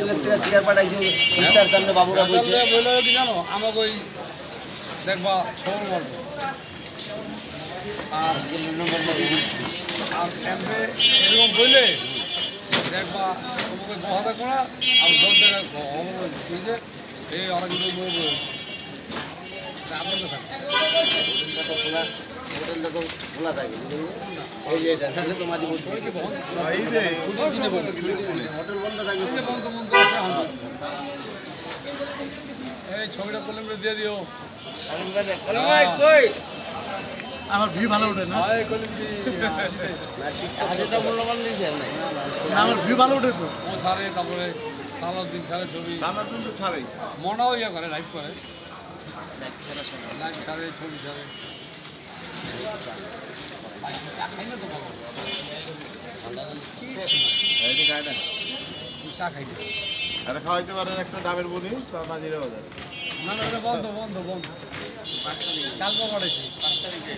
দিলের থেকে চেয়ার পাঠাইছে স্টার চান্দ বাবুরা বলছে বললো কি জানো আমাকে ওই দেখবা ছবল গল্প আর এমনি এরকম বললে দেখবা তোমাকে কথা করা আর দশ টাকা বুঝে এই অনেক কিছু বলবো আপনাদের থাকে হোটেলটা তো খোলা থাকে এই যে এটা তাহলে তো মাঝে বসে হোটেল বন্ধ এই ছবিটা করলে দিয়ে দিও আমার ভিউ ভালো ওঠে না হাজারটা মূল্যবান দিয়েছে আমার ভিউ ভালো ওঠে তো ও ছাড়ে তারপরে সালাউদ্দিন ছাড়ে ছবি তো ছাড়াই মনাও ইয়ে করে লাইভ করে লাইভ ছাড়ে ছবি ছাড়ে চা খাইতে এটা খাওয়াইতে পারেন একটা ডাবের বড়ি তা জিরে বাজার না না বন্ধ বন্ধ বন্ধ কালকে পড়েছি 5 তারিখে